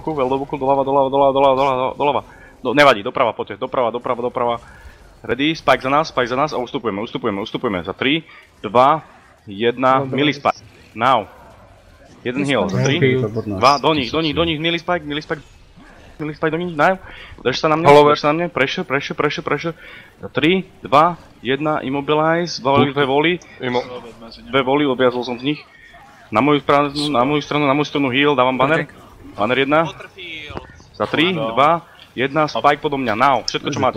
Veľdobuku, doľava. Nevadí, doprava, poďte, doprava. Ready, spike za nás a ustupujeme. Za 3, 2, 1, milli spike. Now. Jeden heal, za 3, 2, do nich, milli spike do nich, now. Drž sa na mne, pressure. Za 3, 2, 1, immobilize, dve voli, objazol som z nich. Na moju stranu heal, dávam banner. Banner 1. Za 3, 2, 1, spike podo mňa, now. Všetko čo máte.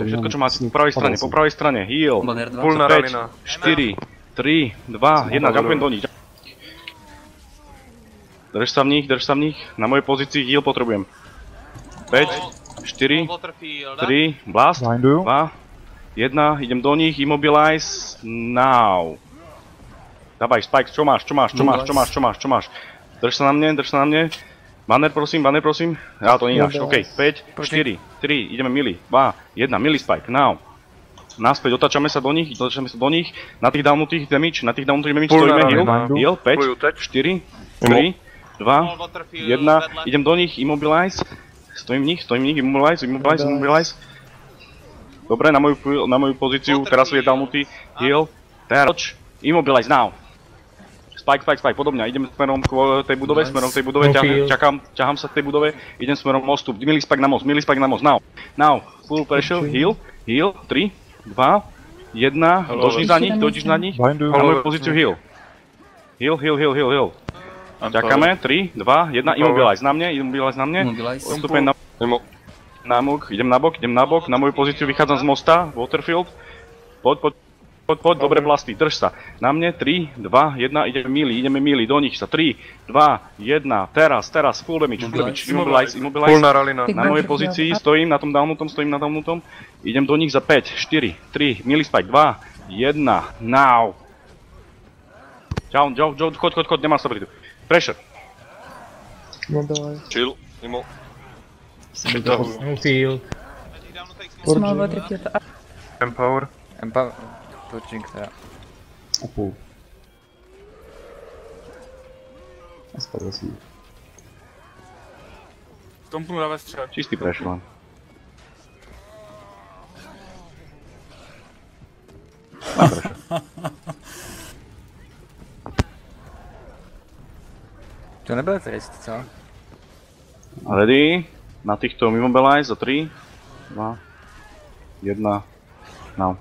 Po pravej strane, heal. 5, 4, 3, 2, 1, jumpujem do nich. Drž sa v nich, na mojej pozícii heal potrebujem. 5, 4, 3, blast, 2, 1, idem do nich, immobilize, now. Dávaj, spike, čo máš? Drž sa na mne. Banner prosím. Ja to nie až, okej. 5, 4, 3, ideme milli. 2, 1, milli spike, now. Naspäť, otáčame sa do nich. Na tých downutých damage stojíme, heal. 5, 4, 3, 2, 1, idem do nich, immobilize. Stojím v nich, immobilize. Dobre, na moju pozíciu, teraz je downutý, heal. Teraz, immobilize, now. Spike, podobne, idem smerom k tej budove, ťahám sa k tej budove, idem smerom mostu, milli spike na most, now, full pressure, heal, 3, 2, 1, dojdeš na nich, na moju pozíciu heal. Čakáme, 3, 2, 1, immobilize na mne, odstupujem idem na bok, na moju pozíciu vychádzam z mosta, Waterfield, poď, dobre blasty, drž sa. Na mne, 3, 2, 1, ideme milli, do nich sa, 3, 2, 1, teraz, full damage, immobilize. Na mojej pozícii stojím na tom downutom, idem do nich za 5, 4, 3, milli spike, 2, 1, now. Čau, choď, nemám sa prídu. Pressure. Chill, immo. Field. Empower. Touching, ja. A půl. A spadl jsem. Stompnu na střed. Čistý pressure len. To nebyl trest, co? Ready? Na týchto immobilize za 3, 2, 1, now.